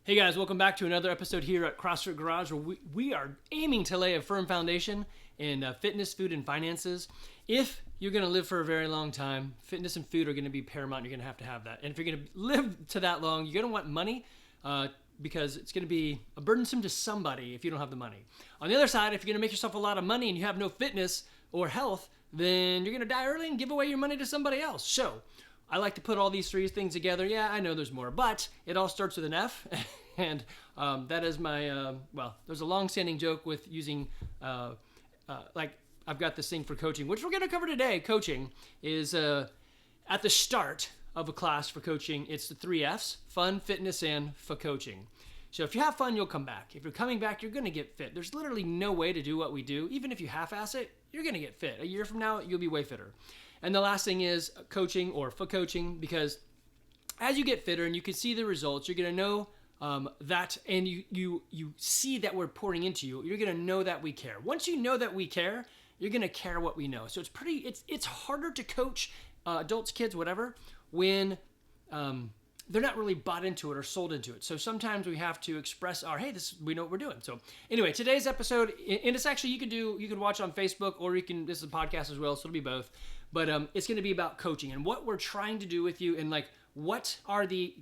Hey guys, welcome back to another episode here at CrossFit Garage, where we are aiming to lay a firm foundation in fitness, food, and finances. If you're going to live for a very long time, fitness and food are going to be paramount. You're going to have that. And if you're going to live to that long, you're going to want money because it's going to be burdensome to somebody if you don't have the money. On the other side, if you're going to make yourself a lot of money and you have no fitness or health, then you're going to die early and give away your money to somebody else. So I like to put all these three things together. Yeah, I know there's more, but it all starts with an F. And that is my, there's a long-standing joke with using, I've got this thing for coaching, which we're going to cover today. Coaching is at the start of a class for coaching, it's the three Fs: fun, fitness, and for coaching. So if you have fun, you'll come back. If you're coming back, you're going to get fit. There's literally no way to do what we do. Even if you half-ass it, you're going to get fit. A year from now, you'll be way fitter. And the last thing is coaching or for coaching, because as you get fitter and you can see the results, you're going to know that, and you see that we're pouring into you, you're going to know that we care. Once you know that we care, you're going to care what we know. So it's harder to coach adults, kids, whatever, when they're not really bought into it or sold into it. So sometimes we have to express hey, we know what we're doing. So anyway, today's episode, and it's actually, you can watch on Facebook, or this is a podcast as well, so it'll be both. But it's going to be about coaching and what we're trying to do with you, and what are the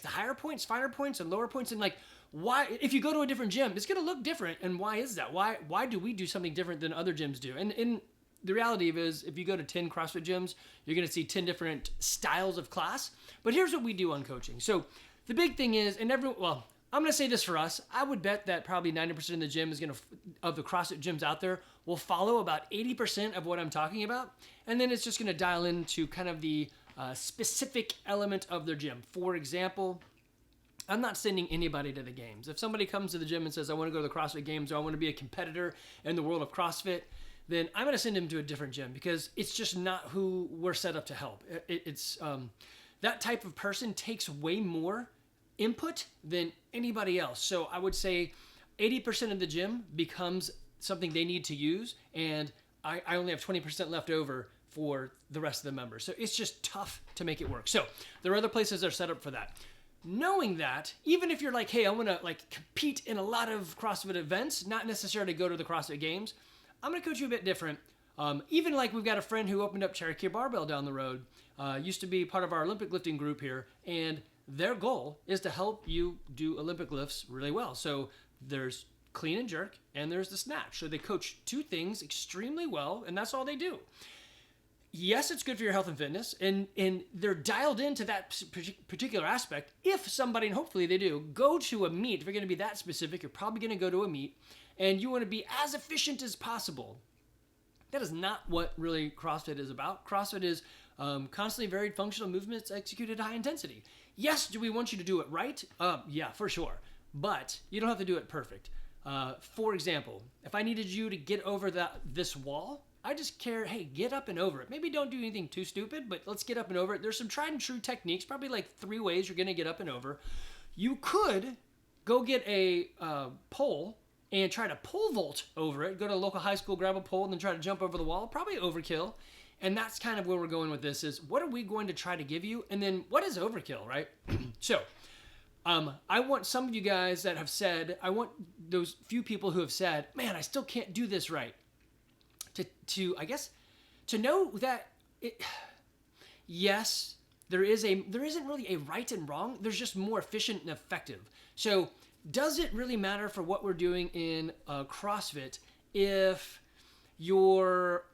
higher points, finer points, and lower points, and why, if you go to a different gym, it's going to look different, and why is that? Why do we do something different than other gyms do? And the reality is, if you go to 10 CrossFit gyms, you're going to see 10 different styles of class. But here's what we do on coaching. So the big thing is, I'm going to say this for us. I would bet that probably 90% of the gym of the CrossFit gyms out there will follow about 80% of what I'm talking about. And then it's just going to dial into kind of the specific element of their gym. For example, I'm not sending anybody to the games. If somebody comes to the gym and says, I want to go to the CrossFit games, or I want to be a competitor in the world of CrossFit, then I'm going to send them to a different gym, because it's just not who we're set up to help. It's that type of person takes way more input than anybody else. So I would say 80% of the gym becomes something they need to use, and I only have 20% left over for the rest of the members. So it's just tough to make it work. So there are other places that are set up for that. Knowing that, even if you're like, hey, I want to compete in a lot of CrossFit events, not necessarily go to the CrossFit games, I'm going to coach you a bit different. Even we've got a friend who opened up Cherokee Barbell down the road, used to be part of our Olympic lifting group here, and their goal is to help you do Olympic lifts really well. So there's clean and jerk, and there's the snatch. So they coach two things extremely well, and that's all they do. Yes, it's good for your health and fitness, and they're dialed into that particular aspect. If somebody, and hopefully they do, go to a meet, if you're going to be that specific, you're probably going to go to a meet, and you want to be as efficient as possible. That is not what really CrossFit is about. CrossFit is constantly varied functional movements executed at high intensity. Yes, do we want you to do it right? Yeah, for sure. But you don't have to do it perfect. For example, if I needed you to get over this wall, I just care, hey, get up and over it. Maybe don't do anything too stupid, but let's get up and over it. There's some tried and true techniques, probably 3 ways you're going to get up and over. You could go get a pole and try to pole vault over it. Go to a local high school, grab a pole, and then try to jump over the wall. Probably overkill. And that's kind of where we're going with this, is what are we going to try to give you? And then what is overkill, right? So I want some of you guys that have said, I want those few people who have said, man, I still can't do this right. To know that yes, there isn't really a right and wrong. There's just more efficient and effective. So does it really matter for what we're doing in CrossFit if your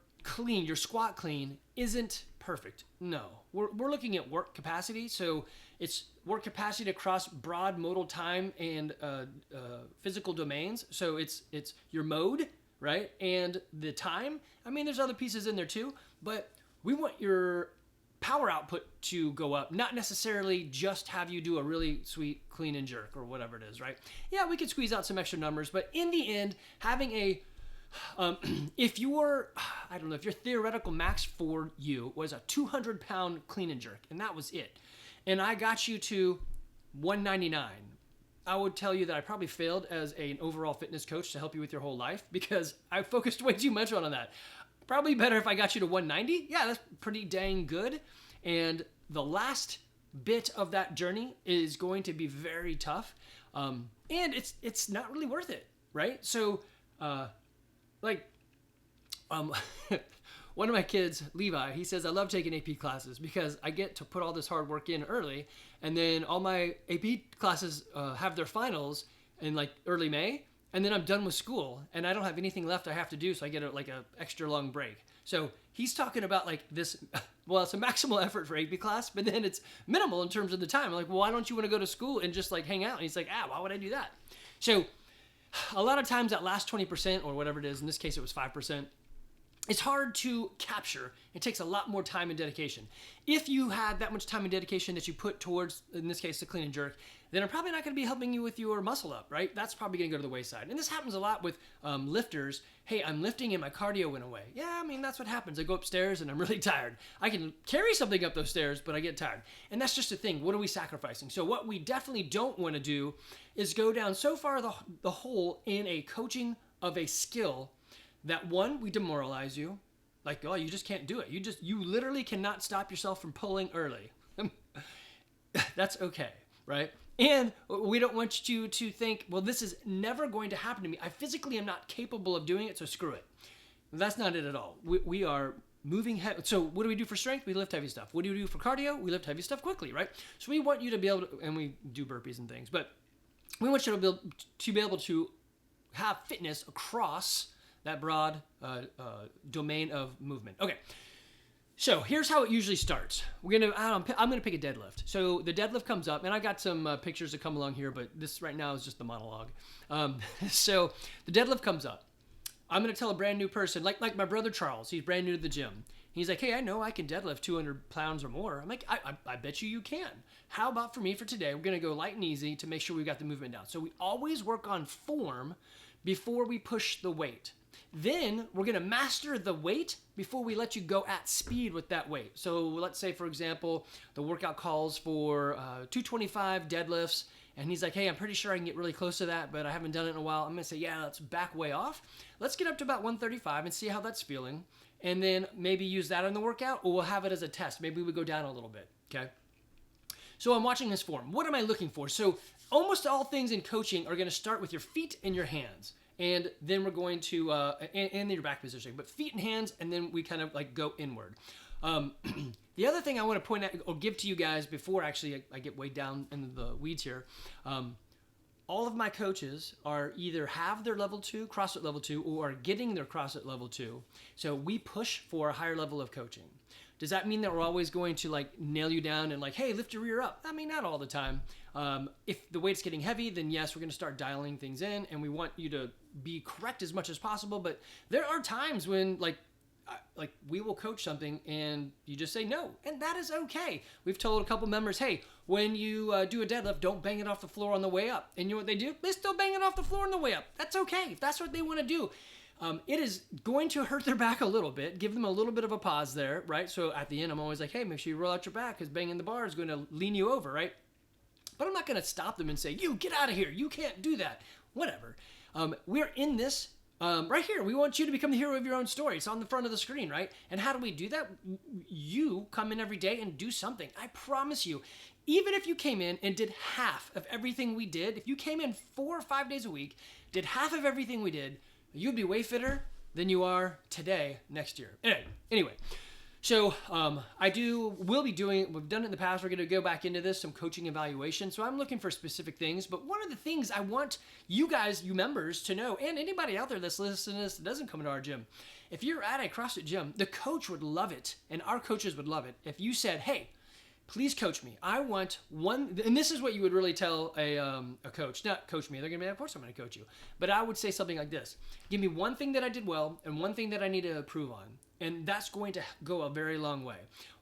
squat clean isn't perfect? No, we're looking at work capacity. So it's work capacity across broad modal time and physical domains. So it's your mode, right? And the time. I mean, there's other pieces in there too, but we want your power output to go up, not necessarily just have you do a really sweet clean and jerk or whatever it is, right? Yeah, we could squeeze out some extra numbers, but in the end, having if your theoretical max for you was a 200-pound clean and jerk, and that was it, and I got you to 199, I would tell you that I probably failed as an overall fitness coach to help you with your whole life, because I focused way too much on that. Probably better if I got you to 190. Yeah, that's pretty dang good. And the last bit of that journey is going to be very tough, and it's not really worth it, right? So, like, one of my kids, Levi, he says, I love taking AP classes because I get to put all this hard work in early, and then all my AP classes have their finals in like early May, and then I'm done with school, and I don't have anything left I have to do, so I get a extra long break. So he's talking about like this, well, it's a maximal effort for AP class, but then it's minimal in terms of the time. I'm like, well, why don't you want to go to school and just like hang out? And he's like, why would I do that? So a lot of times that last 20% or whatever it is, in this case it was 5%, it's hard to capture. It takes a lot more time and dedication. If you had that much time and dedication that you put towards, in this case, the clean and jerk, then I'm probably not going to be helping you with your muscle up, right? That's probably going to go to the wayside. And this happens a lot with lifters. Hey, I'm lifting and my cardio went away. Yeah, I mean, that's what happens. I go upstairs and I'm really tired. I can carry something up those stairs, but I get tired. And that's just the thing. What are we sacrificing? So what we definitely don't want to do is go down so far the hole in a coaching of a skill that, one, we demoralize you. Like, oh, you just can't do it. You literally cannot stop yourself from pulling early. That's okay, right? And we don't want you to think, well, this is never going to happen to me. I physically am not capable of doing it, so screw it. That's not it at all. We are moving heavy. So what do we do for strength? We lift heavy stuff. What do we do for cardio? We lift heavy stuff quickly, right? So we want you to be able to, and we do burpees and things, but we want you to be able to have fitness across that broad domain of movement. Okay, so here's how it usually starts. I'm gonna pick a deadlift. So the deadlift comes up, and I got some pictures that come along here, but this right now is just the monologue. So the deadlift comes up. I'm gonna tell a brand new person, like my brother Charles. He's brand new to the gym. He's like, hey, I know I can deadlift 200 pounds or more. I'm like, I bet you can. How about for me for today? We're gonna go light and easy to make sure we got the movement down. So we always work on form before we push the weight. Then we're going to master the weight before we let you go at speed with that weight. So let's say, for example, the workout calls for 225 deadlifts, and he's like, hey, I'm pretty sure I can get really close to that, but I haven't done it in a while. I'm going to say, yeah, let's back way off. Let's get up to about 135 and see how that's feeling, and then maybe use that in the workout, or we'll have it as a test. Maybe we go down a little bit, okay? So I'm watching this form. What am I looking for? So almost all things in coaching are going to start with your feet and your hands. And then we're going to, and your back positioning, but feet and hands, and then we kind of like go inward. The other thing I want to point out or give to you guys before actually I get way down into the weeds here, all of my coaches are either have their level 2, CrossFit level 2, or are getting their CrossFit level 2. So we push for a higher level of coaching. Does that mean that we're always going to like nail you down and like, hey, lift your rear up? I mean, not all the time. If the weight's getting heavy, then yes, we're going to start dialing things in, and we want you to be correct as much as possible. But there are times when like we will coach something and you just say no, and that is okay. We've told a couple members, hey, when you do a deadlift, don't bang it off the floor on the way up. And you know what they do? They still bang it off the floor on the way up. That's okay if that's what they want to do. It is going to hurt their back a little bit. Give them a little bit of a pause there, right? So at the end, I'm always like, hey, make sure you roll out your back because banging the bar is going to lean you over, right? But I'm not going to stop them and say, you get out of here. You can't do that. Whatever. We're in this right here. We want you to become the hero of your own story. It's on the front of the screen, right? And how do we do that? You come in every day and do something. I promise you, even if you came in and did half of everything we did, if you came in 4 or 5 days a week, did half of everything we did, you'd be way fitter than you are today next year. Anyway, so we'll be doing, we've done it in the past, we're going to go back into this, some coaching evaluation. So I'm looking for specific things, but one of the things I want you guys, you members, to know, and anybody out there that's listening to this that doesn't come into our gym, if you're at a CrossFit gym, the coach would love it, and our coaches would love it, if you said, hey, please coach me. I want one, and this is what you would really tell a coach. Not coach me. They're going to be, of course I'm going to coach you. But I would say something like this. Give me one thing that I did well and one thing that I need to improve on. And that's going to go a very long way.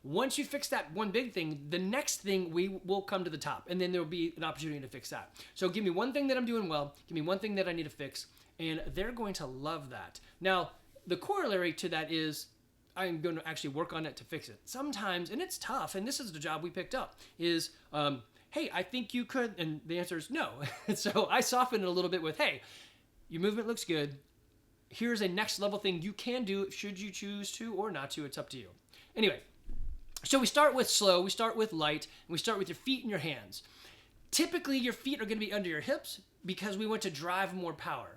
Once you fix that one big thing, the next thing we will come to the top. And then there will be an opportunity to fix that. So give me one thing that I'm doing well. Give me one thing that I need to fix. And they're going to love that. Now, the corollary to that is, I'm going to actually work on it to fix it. Sometimes, and it's tough, and this is the job we picked up, is, hey, I think you could, and the answer is no. So I soften it a little bit with, hey, your movement looks good. Here's a next level thing you can do should you choose to or not to. It's up to you. Anyway, So we start with slow, we start with light, and we start with your feet and your hands. Typically, your feet are going to be under your hips because we want to drive more power.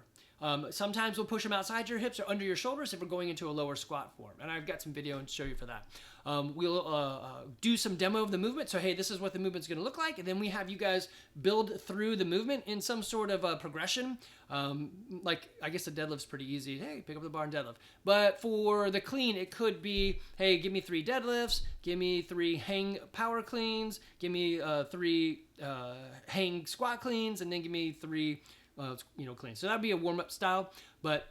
Sometimes we'll push them outside your hips or under your shoulders if we're going into a lower squat form. And I've got some video to show you for that. We'll do some demo of the movement. So, hey, this is what the movement's going to look like. And then we have you guys build through the movement in some sort of progression. Like, I guess the deadlift's pretty easy. Hey, pick up the bar and deadlift. But for the clean, it could be, hey, give me 3 deadlifts, give me 3 hang power cleans, give me 3 hang squat cleans, and then give me 3 clean. So that'd be a warm-up style, but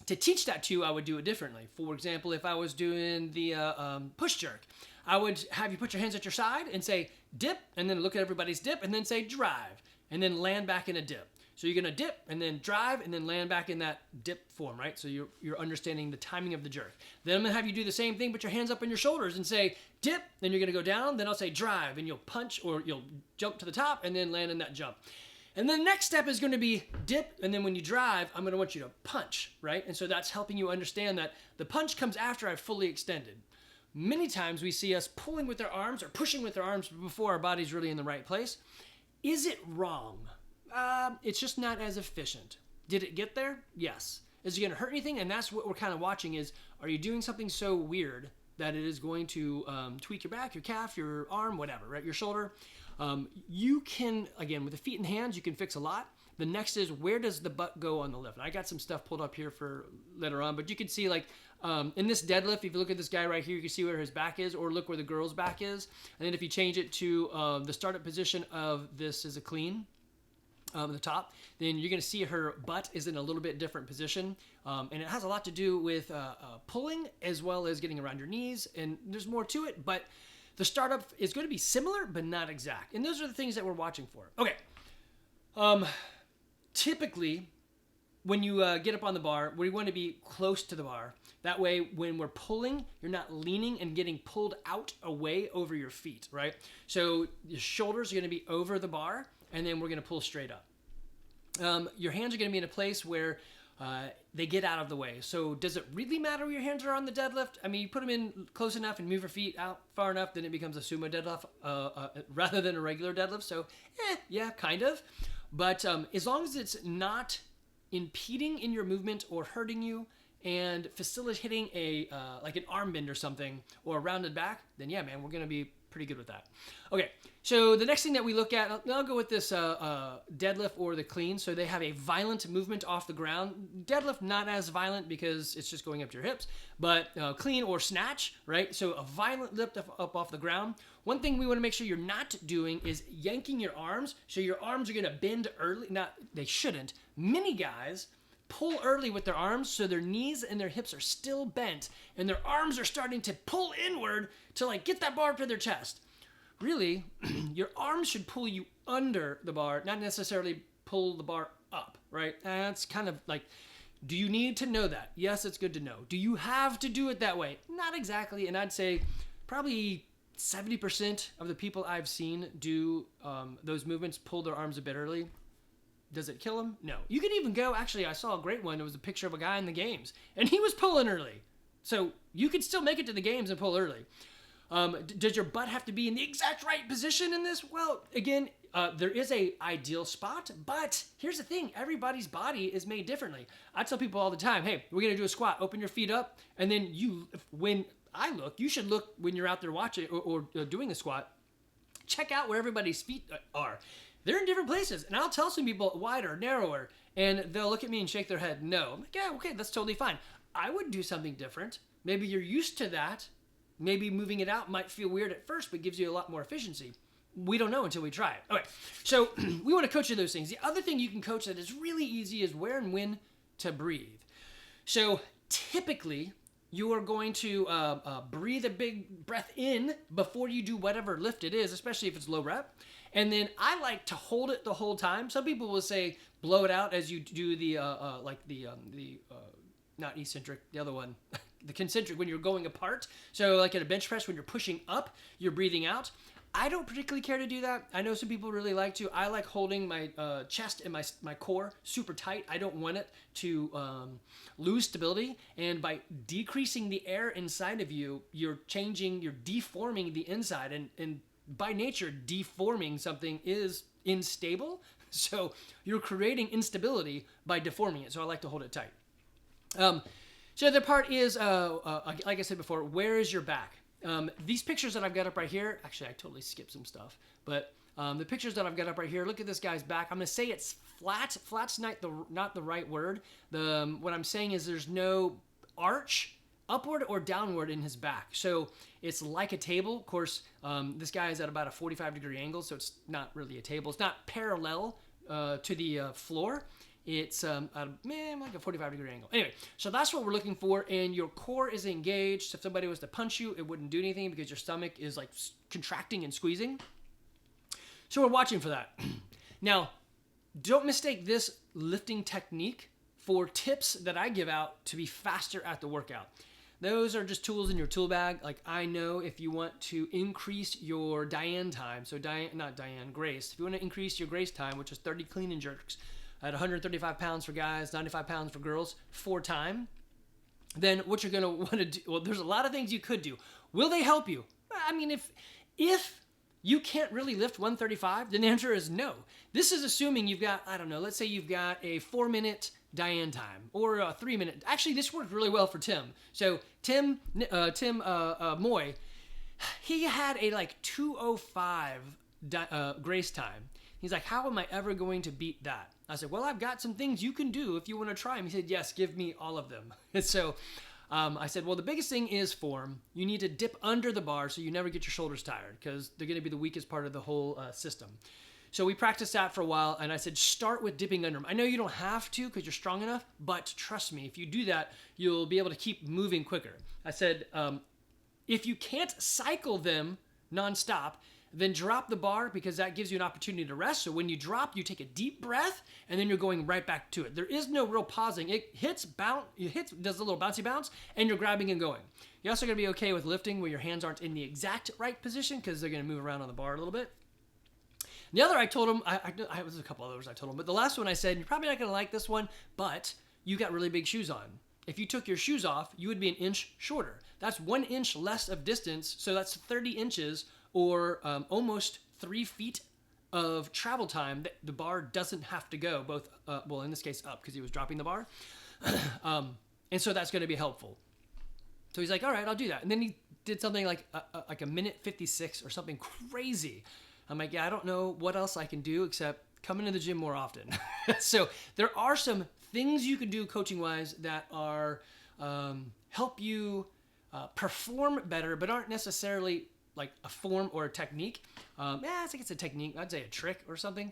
to teach that to you, I would do it differently. For example, if I was doing the push jerk, I would have you put your hands at your side and say dip, and then look at everybody's dip, and then say drive, and then land back in a dip. So you're gonna dip and then drive and then land back in that dip form, right? So you're understanding the timing of the jerk. Then I'm gonna have you do the same thing, put your hands up on your shoulders and say dip, then you're gonna go down, then I'll say drive, and you'll punch or you'll jump to the top and then land in that jump. And then the next step is going to be dip, and then when you drive, I'm going to want you to punch, right? And so that's helping you understand that the punch comes after I've fully extended. Many times we see us pulling with our arms or pushing with our arms before our body's really in the right place. Is it wrong? It's just not as efficient. Did it get there? Yes. Is it going to hurt anything? And that's what we're kind of watching is, are you doing something so weird that it is going to tweak your back, your calf, your arm, whatever, right? Your shoulder. You can, again, with the feet and hands, you can fix a lot. The next is, where does the butt go on the lift? And I got some stuff pulled up here for later on, but you can see like in this deadlift, if you look at this guy right here, you can see where his back is, or look where the girl's back is. And then if you change it to the startup position of this is a clean, the top, then you're going to see her butt is in a little bit different position. And it has a lot to do with pulling as well as getting around your knees. And there's more to it, but the startup is going to be similar, but not exact. And those are the things that we're watching for. Okay. Typically, when you get up on the bar, we want to be close to the bar. That way, when we're pulling, you're not leaning and getting pulled out away over your feet, right? So your shoulders are going to be over the bar, and then we're going to pull straight up. Your hands are going to be in a place where they get out of the way. So does it really matter where your hands are on the deadlift? I mean, you put them in close enough and move your feet out far enough, then it becomes a sumo deadlift rather than a regular deadlift. So, yeah, kind of. But as long as it's not impeding in your movement or hurting you and facilitating like an arm bend or something or a rounded back, then yeah, man, we're going to be pretty good with that. Okay, so the next thing that we look at, I'll go with this deadlift or the clean. So they have a violent movement off the ground. Deadlift, not as violent because it's just going up to your hips, but clean or snatch, right? So a violent lift up off the ground. One thing we want to make sure you're not doing is yanking your arms. So your arms are going to bend early. They shouldn't. Many guys pull early with their arms so their knees and their hips are still bent and their arms are starting to pull inward to like get that bar up to their chest. Really, your arms should pull you under the bar, not necessarily pull the bar up, right? That's kind of like, do you need to know that? Yes, it's good to know. Do you have to do it that way? Not exactly. And I'd say probably 70% of the people I've seen do those movements pull their arms a bit early. Does it kill him? No. You can even go, actually, I saw a great one. It was a picture of a guy in the games, and he was pulling early. So you could still make it to the games and pull early. Does your butt have to be in the exact right position in this? Well, again, there is a ideal spot, but here's the thing. Everybody's body is made differently. I tell people all the time, hey, we're going to do a squat. Open your feet up, and then when I look, you should look when you're out there watching or doing a squat. Check out where everybody's feet are. They're in different places. And I'll tell some people wider, narrower, and they'll look at me and shake their head. No. I'm like, yeah, okay, that's totally fine. I would do something different. Maybe you're used to that. Maybe moving it out might feel weird at first, but gives you a lot more efficiency. We don't know until we try it. Okay, so we want to coach you those things. The other thing you can coach that is really easy is where and when to breathe. So typically, you are going to breathe a big breath in before you do whatever lift it is, especially if it's low rep. And then I like to hold it the whole time. Some people will say blow it out as you do the not eccentric, the other one, the concentric when you're going apart. So like at a bench press, when you're pushing up, you're breathing out. I don't particularly care to do that. I know some people really like to. I like holding my chest and my core super tight. I don't want it to lose stability. And by decreasing the air inside of you, you're deforming the inside. And by nature, deforming something is unstable. So you're creating instability by deforming it. So I like to hold it tight. So the part is, like I said before, where is your back? These pictures that I've got up right here, actually I totally skipped some stuff, but the pictures that I've got up right here, look at this guy's back. I'm going to say it's flat. Flat's not the right word. What I'm saying is there's no arch, upward or downward in his back. So it's like a table. Of course, this guy is at about a 45-degree angle, so it's not really a table. It's not parallel to the floor. It's like a 45-degree angle. Anyway, so that's what we're looking for, and your core is engaged. So if somebody was to punch you, it wouldn't do anything because your stomach is like contracting and squeezing. So we're watching for that. Now, don't mistake this lifting technique for tips that I give out to be faster at the workout. Those are just tools in your tool bag. Like, I know if you want to increase your Grace. If you want to increase your Grace time, which is 30 clean and jerks, at 135 pounds for guys, 95 pounds for girls, 4 time, then what you're going to want to do, well, there's a lot of things you could do. Will they help you? I mean, if you can't really lift 135, then the answer is no. This is assuming you've got, I don't know, let's say you've got a 4-minute Diane time or a 3-minute. Actually, this worked really well for Tim. So Tim Moy, he had a like 2:05 Grace time. He's like, how am I ever going to beat that? I said, well, I've got some things you can do if you want to try them. He said, yes, give me all of them. And so I said, well, the biggest thing is form. You need to dip under the bar so you never get your shoulders tired because they're going to be the weakest part of the whole system. So we practiced that for a while, and I said, start with dipping under them. I know you don't have to because you're strong enough, but trust me, if you do that, you'll be able to keep moving quicker. I said, if you can't cycle them nonstop, then drop the bar because that gives you an opportunity to rest. So when you drop, you take a deep breath, and then you're going right back to it. There is no real pausing. It does a little bouncy bounce, and you're grabbing and going. You're also going to be okay with lifting where your hands aren't in the exact right position because they're going to move around on the bar a little bit. The other I told him, I was a couple others I told him, but the last one I said, you're probably not going to like this one, but you got really big shoes on. If you took your shoes off, you would be an inch shorter. That's 1 inch less of distance, so that's 30 inches or almost 3 feet of travel time that the bar doesn't have to go, both, in this case up because he was dropping the bar. And so that's going to be helpful. So he's like, all right, I'll do that. And then he did something like a minute 56 or something crazy. I'm like, yeah, I don't know what else I can do except come into the gym more often. So there are some things you can do coaching-wise that are help you perform better, but aren't necessarily like a form or a technique. I think it's a technique. I'd say a trick or something.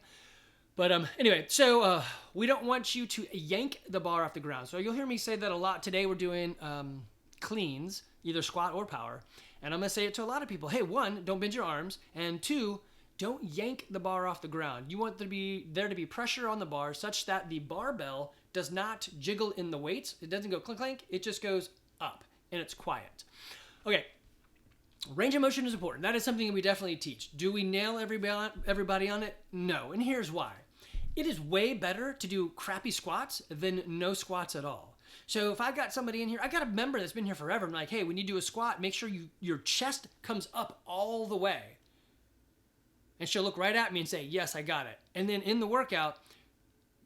But anyway, so we don't want you to yank the bar off the ground. So you'll hear me say that a lot. Today we're doing cleans, either squat or power. And I'm going to say it to a lot of people. Hey, 1, don't bend your arms. And 2, don't yank the bar off the ground. You want there to be pressure on the bar such that the barbell does not jiggle in the weights. It doesn't go clink, clink. It just goes up, and it's quiet. Okay, range of motion is important. That is something we definitely teach. Do we nail everybody on it? No, and here's why. It is way better to do crappy squats than no squats at all. So if I've got somebody in here, I got a member that's been here forever. I'm like, hey, when you do a squat, make sure your chest comes up all the way. And she'll look right at me and say, yes, I got it. And then in the workout,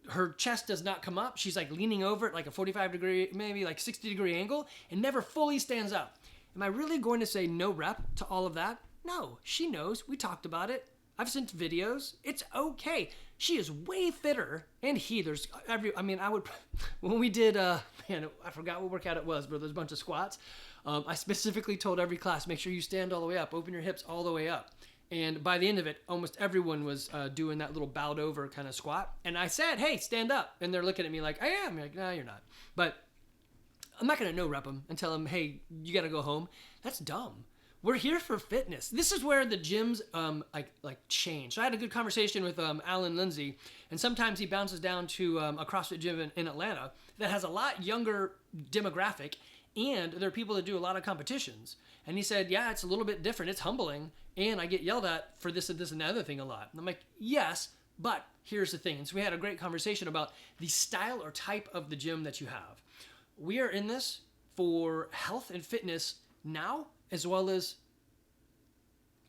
her chest does not come up. She's like leaning over at like a 45-degree, maybe like 60-degree angle and never fully stands up. Am I really going to say no rep to all of that? No, she knows. We talked about it. I've sent videos. It's okay. She is way fitter. And when we did, I forgot what workout it was, but there's a bunch of squats. I specifically told every class, make sure you stand all the way up, open your hips all the way up. And by the end of it, almost everyone was doing that little bowed over kind of squat. And I said, hey, stand up. And they're looking at me like, I am. I'm like, no, you're not. But I'm not going to no rep them and tell them, hey, you got to go home. That's dumb. We're here for fitness. This is where the gyms change. So I had a good conversation with Alan Lindsay, and sometimes he bounces down to a CrossFit gym in Atlanta that has a lot younger demographic, And there are people that do a lot of competitions. And he said, yeah, it's a little bit different. It's humbling. And I get yelled at for this and this and the other thing a lot. And I'm like, yes, but here's the thing. And so we had a great conversation about the style or type of the gym that you have. We are in this for health and fitness now, as well as,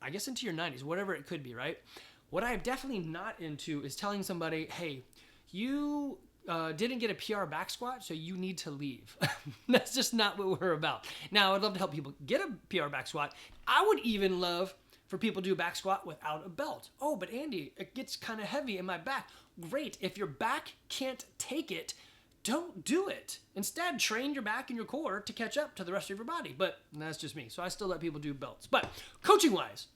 I guess, into your 90s, whatever it could be, right? What I'm definitely not into is telling somebody, hey, you didn't get a PR back squat, so you need to leave. That's just not what we're about. Now, I'd love to help people get a PR back squat. I would even love for people to do a back squat without a belt. Oh, but Andy, it gets kind of heavy in my back. Great. If your back can't take it, don't do it. Instead, train your back and your core to catch up to the rest of your body. But that's just me. So I still let people do belts. But coaching-wise,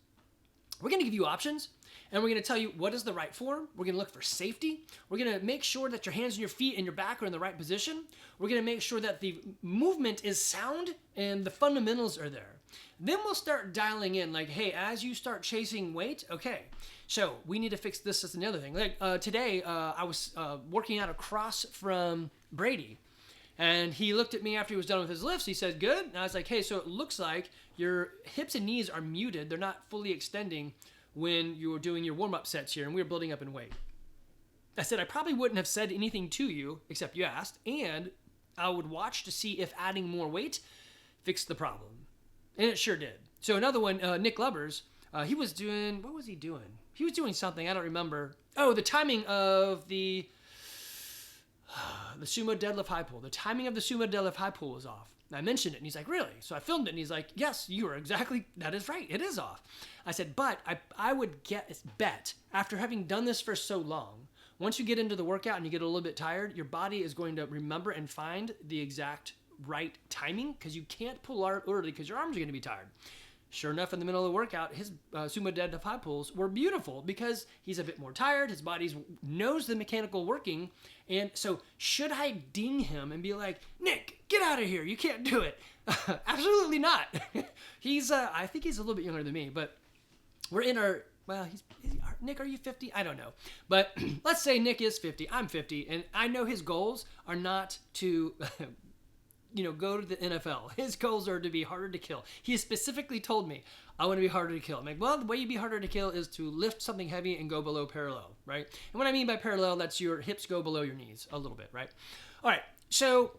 we're going to give you options, and we're going to tell you what is the right form. We're going to look for safety. We're going to make sure that your hands and your feet and your back are in the right position. We're going to make sure that the movement is sound and the fundamentals are there. Then we'll start dialing in, like, hey, as you start chasing weight, okay, so we need to fix this, and the other thing. Like today, I was working out across from Brady, and he looked at me after he was done with his lifts. He said, good. And I was like, hey, so it looks like your hips and knees are muted. They're not fully extending when you were doing your warm-up sets here, and we were building up in weight. I said, I probably wouldn't have said anything to you, except you asked, and I would watch to see if adding more weight fixed the problem. And it sure did. So another one, Nick Lubbers, he was doing, what was he doing? He was doing something, I don't remember. Oh, the timing of the sumo deadlift high pull. The timing of the sumo deadlift high pull was off. And I mentioned it, and he's like, really? So I filmed it, and he's like, yes, you are exactly, that is right, it is off. I said, but I would bet, after having done this for so long, once you get into the workout and you get a little bit tired, your body is going to remember and find the exact right timing, because you can't pull early because your arms are going to be tired. Sure enough, in the middle of the workout, his sumo deadlift high pulls were beautiful because he's a bit more tired. His body knows the mechanical working. And so should I ding him and be like, Nick, get out of here. You can't do it. Absolutely not. I think he's a little bit younger than me, but we're in our, well, Nick, are you 50? I don't know. But let's say Nick is 50. I'm 50. And I know his goals are not to go to the NFL. His goals are to be harder to kill. He has specifically told me, I want to be harder to kill. I'm like, well, the way you be harder to kill is to lift something heavy and go below parallel, right? And what I mean by parallel, that's your hips go below your knees a little bit, right? All right, so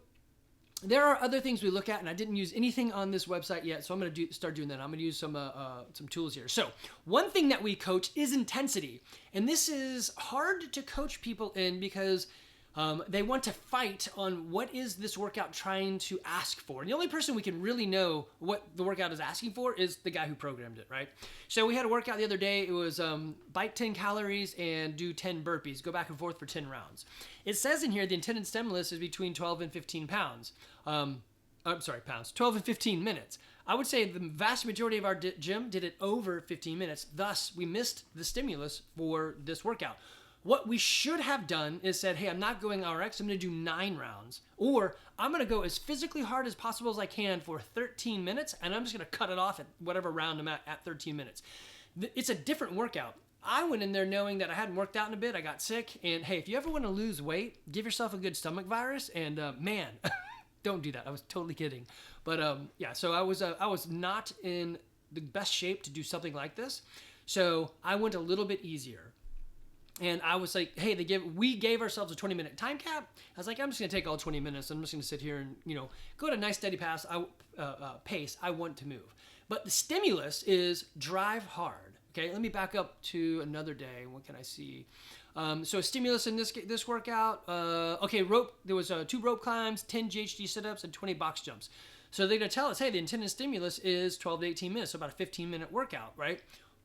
there are other things we look at, and I didn't use anything on this website yet, so I'm going to start doing that. I'm going to use some tools here. So one thing that we coach is intensity, and this is hard to coach people in because they want to fight on what is this workout trying to ask for. And the only person we can really know what the workout is asking for is the guy who programmed it, right? So we had a workout the other day. It was bite 10 calories and do 10 burpees. Go back and forth for 10 rounds. It says in here the intended stimulus is between 12 and 15 pounds. 12 and 15 minutes. I would say the vast majority of our gym did it over 15 minutes. Thus, we missed the stimulus for this workout. What we should have done is said, hey, I'm not going RX, I'm going to do 9 rounds. Or I'm going to go as physically hard as possible as I can for 13 minutes, and I'm just going to cut it off at whatever round I'm at 13 minutes. It's a different workout. I went in there knowing that I hadn't worked out in a bit, I got sick, and hey, if you ever want to lose weight, give yourself a good stomach virus, and man, don't do that. I was totally kidding. But yeah, so I was not in the best shape to do something like this, so I went a little bit easier. And I was like, hey, we gave ourselves a 20-minute time cap. I was like, I'm just going to take all 20 minutes. I'm just going to sit here and, go at a nice steady pace. I want to move. But the stimulus is drive hard. Okay, let me back up to another day. What can I see? So stimulus in this workout. Rope. There was 2 rope climbs, 10 GHD sit-ups, and 20 box jumps. So they're going to tell us, hey, the intended stimulus is 12 to 18 minutes, so about a 15-minute workout, right?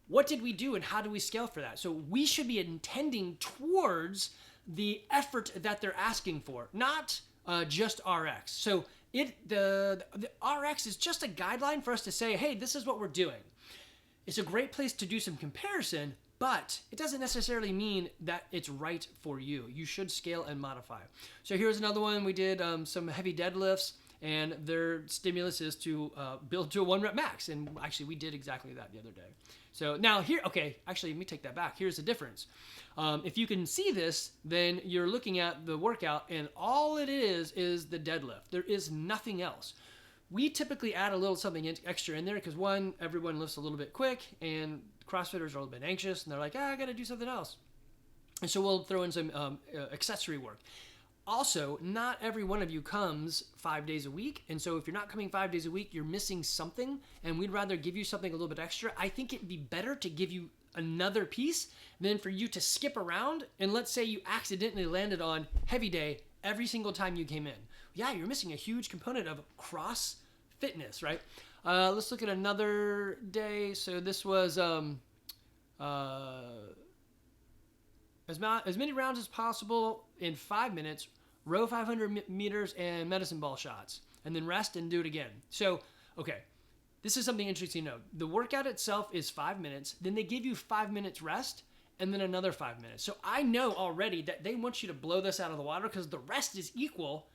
What did we do and how do we scale for that? So we should be intending towards the effort that they're asking for, not just RX. So the RX is just a guideline for us to say, hey, this is what we're doing. It's a great place to do some comparison, but it doesn't necessarily mean that it's right for you. You should scale and modify. So here's another one. We did some heavy deadlifts, and their stimulus is to build to a 1-rep max. And actually, we did exactly that the other day. So now here, okay, actually, let me take that back. Here's the difference. If you can see this, then you're looking at the workout, and all it is the deadlift. There is nothing else. we typically add a little something extra in there because one, everyone lifts a little bit quick, and CrossFitters are a little bit anxious, and they're like, I got to do something else. And so we'll throw in some accessory work. Also, not every one of you comes 5 days a week. And so if you're not coming 5 days a week, you're missing something, and we'd rather give you something a little bit extra. I think it'd be better to give you another piece than for you to skip around. And let's say you accidentally landed on heavy day every single time you came in. Yeah, you're missing a huge component of cross fitness, right? Let's look at another day. So this was as many rounds as possible in 5 minutes, row 500 meters and medicine ball shots, and then rest and do it again. So, okay, this is something interesting to know. The workout itself is 5 minutes, then they give you 5 minutes rest, and then another 5 minutes. So I know already that they want you to blow this out of the water because the rest is equal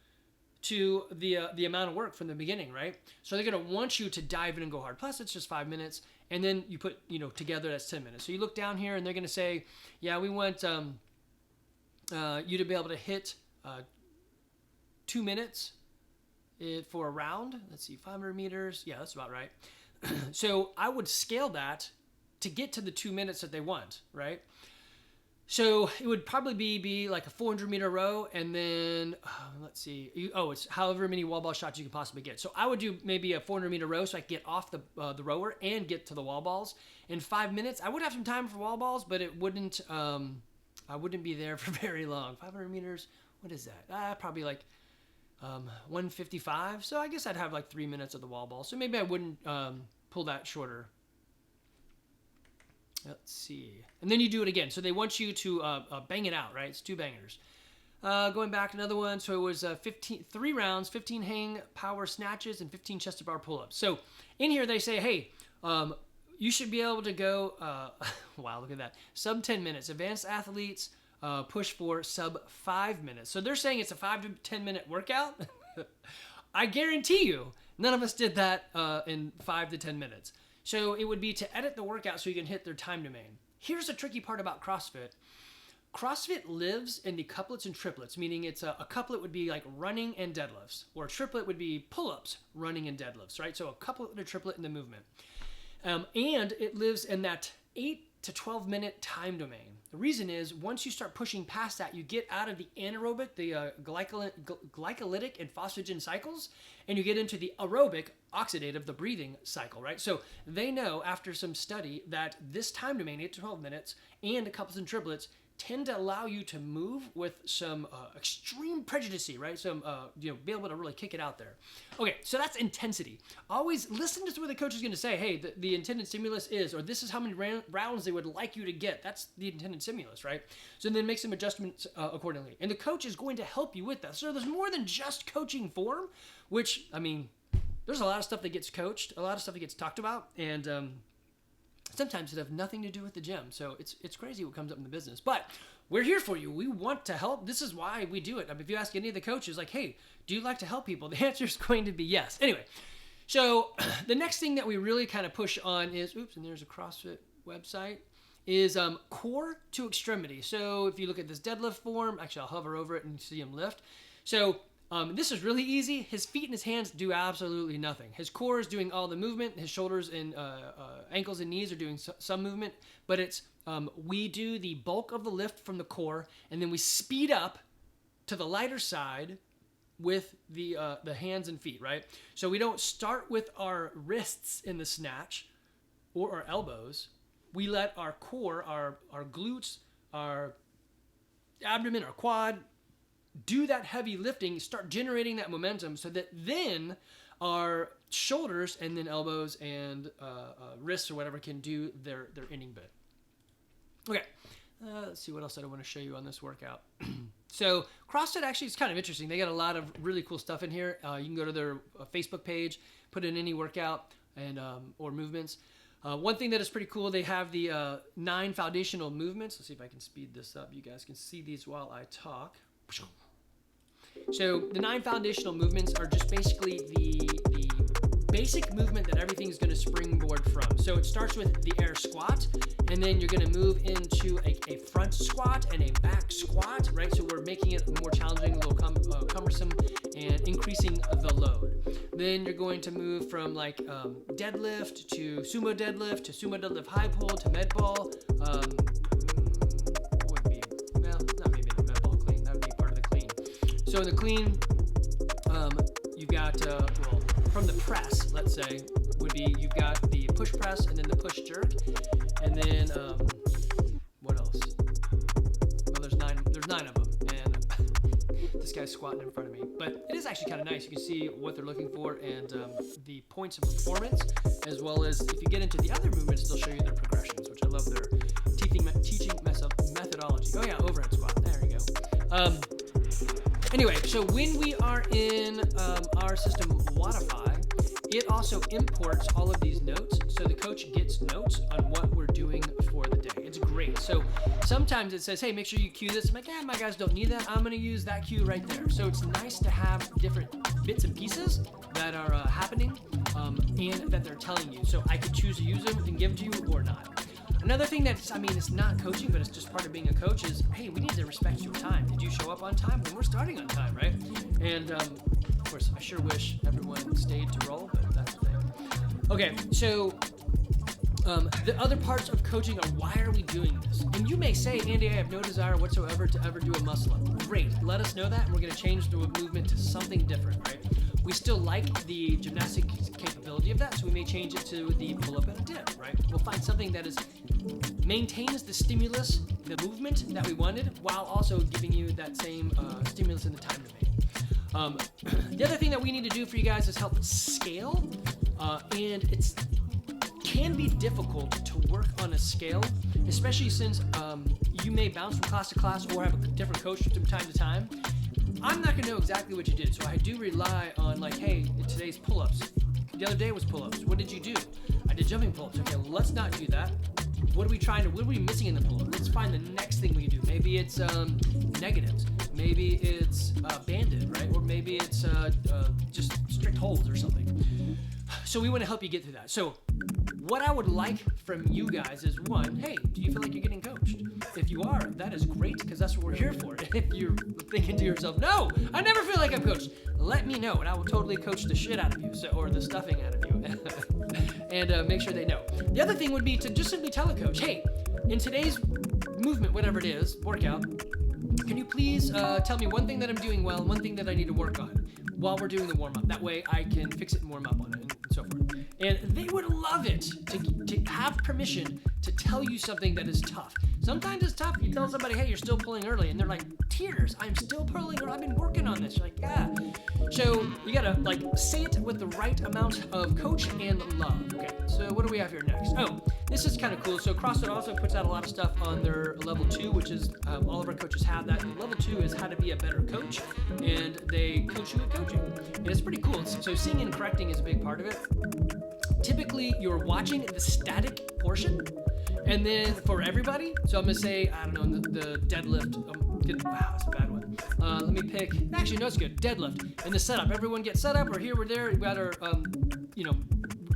to the amount of work from the beginning, right? So they're going to want you to dive in and go hard. Plus, it's just 5 minutes. And then you put, together, that's 10 minutes. So you look down here and they're going to say, yeah, we want you to be able to hit 2 minutes for a round. Let's see, 500 meters. Yeah, that's about right. So I would scale that to get to the 2 minutes that they want, right? So it would probably be like a 400-meter row, and then, let's see. It's however many wall ball shots you can possibly get. So I would do maybe a 400-meter row so I could get off the rower and get to the wall balls in 5 minutes. I would have some time for wall balls, but it wouldn't. I wouldn't be there for very long. 500 meters. What is that? Probably like 155. So I guess I'd have like 3 minutes of the wall ball. So maybe I wouldn't pull that shorter. Let's see. And then you do it again. So they want you to bang it out, right? It's 2 bangers. Going back, another one. So it was 3 rounds, 15 hang power snatches, and 15 chest to bar pull-ups. So in here they say, hey, you should be able to go, wow, look at that. Sub 10 minutes. Advanced athletes push for sub 5 minutes. So they're saying it's a 5 to 10 minute workout. I guarantee you, none of us did that in 5 to 10 minutes. So it would be to edit the workout so you can hit their time domain. Here's the tricky part about CrossFit. CrossFit lives in the couplets and triplets, meaning it's a couplet would be like running and deadlifts, or a triplet would be pull-ups, running and deadlifts, right? So a couplet and a triplet in the movement. And it lives in that 8 to 12 minute time domain. The reason is once you start pushing past that, you get out of the anaerobic, the glycolytic and phosphagen cycles, and you get into the aerobic, oxidative, the breathing cycle, right? So they know after some study that this time domain, 8 to 12 minutes, and the couples and triplets tend to allow you to move with some extreme prejudice, right? Some, be able to really kick it out there. Okay, so that's intensity. Always listen to what the coach is going to say. Hey, the intended stimulus is, or this is how many rounds they would like you to get. That's the intended stimulus, right? So then make some adjustments accordingly. And the coach is going to help you with that. So there's more than just coaching form, which, there's a lot of stuff that gets coached, a lot of stuff that gets talked about, and sometimes it have nothing to do with the gym. So it's crazy what comes up in the business. But we're here for you. We want to help. This is why we do it. If you ask any of the coaches, like, hey, do you like to help people? The answer is going to be yes. Anyway, so the next thing that we really kind of push on is, and there's a CrossFit website, is core to extremity. So if you look at this deadlift form, actually I'll hover over it and see him lift. So this is really easy. His feet and his hands do absolutely nothing. His core is doing all the movement. His shoulders and ankles and knees are doing some movement. But it's we do the bulk of the lift from the core, and then we speed up to the lighter side with the hands and feet, right? So we don't start with our wrists in the snatch or our elbows. We let our core, our glutes, our abdomen, our quad, do that heavy lifting, start generating that momentum so that then our shoulders and then elbows and wrists or whatever can do their inning bit. Okay, let's see what else I want to show you on this workout. So CrossFit actually is kind of interesting. They got a lot of really cool stuff in here. You can go to their Facebook page, put in any workout and or movements. One thing that is pretty cool, they have the 9 foundational movements. Let's see if I can speed this up. You guys can see these while I talk. So the 9 foundational movements are just basically the basic movement that everything's going to springboard from. So it starts with the air squat, and then you're going to move into a front squat and a back squat, right? So we're making it more challenging, a little cumbersome, and increasing the load. Then you're going to move from like deadlift to sumo deadlift high pull to med ball. What would be? Well, not maybe the med ball clean. That would be part of the clean. So in the clean, you've got from the press, let's say, would be you've got the push press and then the push jerk, and then what else? Well, there's nine of them, and this guy's squatting in front of me. But it is actually kind of nice. You can see what they're looking for and the points of performance, as well as if you get into the other movements, they'll show you their progressions, which I love their teaching methodology. Oh yeah, overhead squat. There you go. Anyway, so when we are in our system Wodify, it also imports all of these notes, so the coach gets notes on what we're doing for the day. It's great. So sometimes it says, hey, make sure you cue this. I'm like, my guys don't need that. I'm going to use that cue right there. So it's nice to have different bits and pieces that are happening and that they're telling you. So I could choose to use them and give to you or not. Another thing that's, it's not coaching, but it's just part of being a coach is, hey, we need to respect your time. Did you show up on time? When we're starting on time, right? And of course, I sure wish everyone stayed to roll, but that's the thing. Okay, so the other parts of coaching are, why are we doing this? And you may say, Andy, I have no desire whatsoever to ever do a muscle up. Great, let us know that, and we're going to change the movement to something different, right? We still like the gymnastic capability of that, so we may change it to the pull-up and a dip, right? We'll find something that maintains the stimulus, the movement that we wanted, while also giving you that same stimulus in the time domain. The other thing that we need to do for you guys is help scale, and it can be difficult to work on a scale, especially since you may bounce from class to class or have a different coach from time to time. I'm not going to know exactly what you did, so I do rely on, like, hey, today's pull-ups. The other day was pull-ups. What did you do? I did jumping pull-ups. Okay, let's not do that. What are we missing in the pull-up? Let's find the next thing we do. Maybe it's negatives. Maybe it's banded, right? Or maybe it's just strict holds or something. So we want to help you get through that. So what I would like from you guys is, one, hey, do you feel like you're getting coached? If you are, that is great, because that's what we're here for. If you're thinking to yourself, no, I never feel like I'm coached, let me know, and I will totally coach the shit out of you, or the stuffing out of you, and make sure they know. The other thing would be to just simply tell a coach, hey, in today's movement, whatever it is, workout, can you please tell me one thing that I'm doing well, one thing that I need to work on while we're doing the warm-up. That way I can fix it and warm up on it, and so forth. And they would love it to have permission to tell you something that is tough. Sometimes it's tough. You tell somebody, hey, you're still pulling early, and they're like, tears, I'm still pulling early. I've been working on this. You're like, yeah. So you gotta say it with the right amount of coach and love. Okay, so what do we have here next? Oh, this is kind of cool. So CrossFit also puts out a lot of stuff on their level 2, which is all of our coaches have that. And level 2 is how to be a better coach, and they coach you at coaching. And it's pretty cool. So seeing and correcting is a big part of it. Typically, you're watching the static portion, and then for everybody, so I'm gonna say, I don't know, the deadlift. Wow, that's a bad one. Let me pick. Actually, no, it's good. Deadlift and the setup. Everyone gets set up. We're here. We're there. We got our,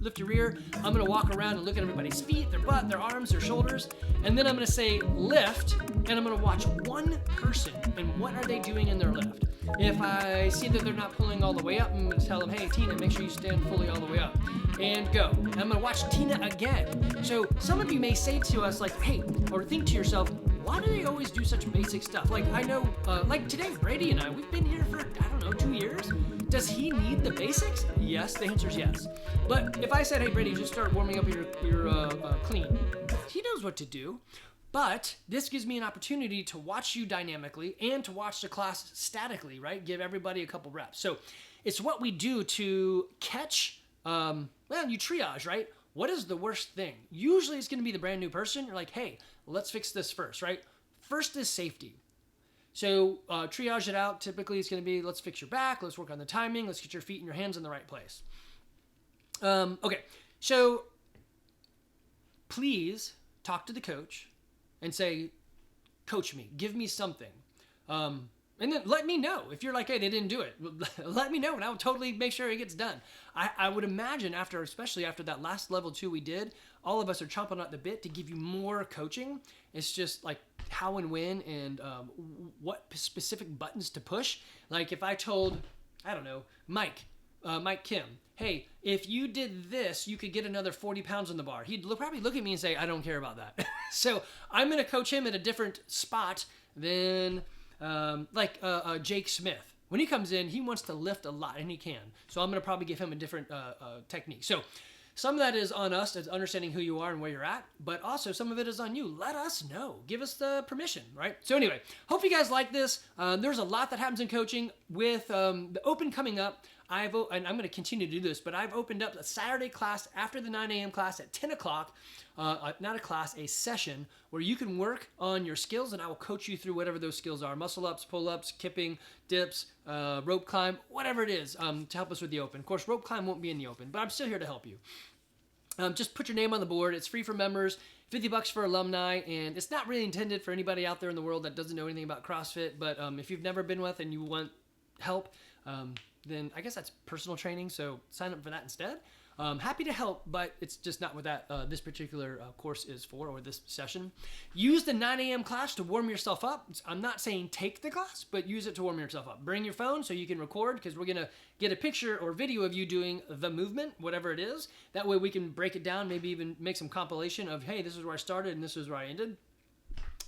lift your rear. I'm gonna walk around and look at everybody's feet, their butt, their arms, their shoulders, and then I'm gonna say lift, and I'm gonna watch one person and what are they doing in their lift. If I see that they're not pulling all the way up, I'm gonna tell them, hey, Tina, make sure you stand fully all the way up. And go. And I'm gonna watch Tina again. So some of you may say to us, like, hey, or think to yourself, why do they always do such basic stuff? Like, I know, like today, Brady and I, we've been here for, 2 years. Does he need the basics? Yes, the answer is yes. But if I said, hey, Brady, just start warming up your clean, he knows what to do. But this gives me an opportunity to watch you dynamically and to watch the class statically, right? Give everybody a couple reps. So it's what we do to catch, you triage, right? What is the worst thing? Usually it's going to be the brand new person. You're like, hey, let's fix this first, right? First is safety. So triage it out. Typically it's going to be, let's fix your back. Let's work on the timing. Let's get your feet and your hands in the right place. Okay, so please talk to the coach and say, coach me, give me something. And then let me know. If you're like, hey, they didn't do it, let me know, and I will totally make sure it gets done. I would imagine especially after that last level 2 we did, all of us are chomping at the bit to give you more coaching. It's just like how and when and what specific buttons to push. Like if I told, I don't know, Mike, Mike Kim, hey, if you did this, you could get another 40 pounds on the bar. He'd probably look at me and say, I don't care about that. So I'm going to coach him at a different spot than Jake Smith. When he comes in, he wants to lift a lot, and he can. So I'm going to probably give him a different technique. So some of that is on us, as understanding who you are and where you're at, but also some of it is on you. Let us know. Give us the permission, right? So anyway, hope you guys like this. There's a lot that happens in coaching with the Open coming up. And I'm going to continue to do this, but I've opened up a Saturday class after the 9 a.m. class at 10 o'clock. Not a class, a session where you can work on your skills, and I will coach you through whatever those skills are. Muscle ups, pull-ups, kipping, dips, rope climb, whatever it is, to help us with the Open. Of course, rope climb won't be in the Open, but I'm still here to help you. Just put your name on the board. It's free for members, $50 for alumni, and it's not really intended for anybody out there in the world that doesn't know anything about CrossFit, but if you've never been with and you want help, then I guess that's personal training, so sign up for that instead. Happy to help, but it's just not what that this particular course is for, or this session. Use the 9 a.m. class to warm yourself up. I'm not saying take the class, but use it to warm yourself up. Bring your phone so you can record, because we're going to get a picture or video of you doing the movement, whatever it is. That way we can break it down, maybe even make some compilation of, hey, this is where I started and this is where I ended.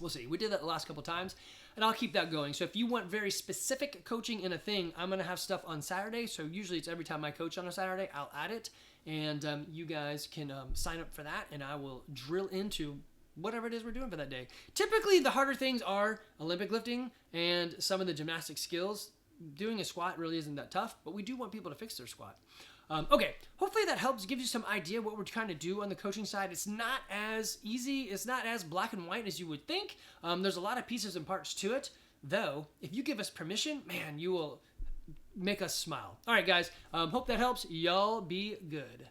We'll see. We did that the last couple times, and I'll keep that going. So if you want very specific coaching in a thing, I'm going to have stuff on Saturday. So usually it's every time I coach on a Saturday, I'll add it, and you guys can sign up for that, and I will drill into whatever it is we're doing for that day. Typically, the harder things are Olympic lifting and some of the gymnastic skills. Doing a squat really isn't that tough, but we do want people to fix their squat. Okay, hopefully that helps, give you some idea what we're trying to do on the coaching side. It's not as easy, it's not as black and white as you would think. There's a lot of pieces and parts to it, though. If you give us permission, man, you will make us smile. All right, guys, hope that helps. Y'all be good.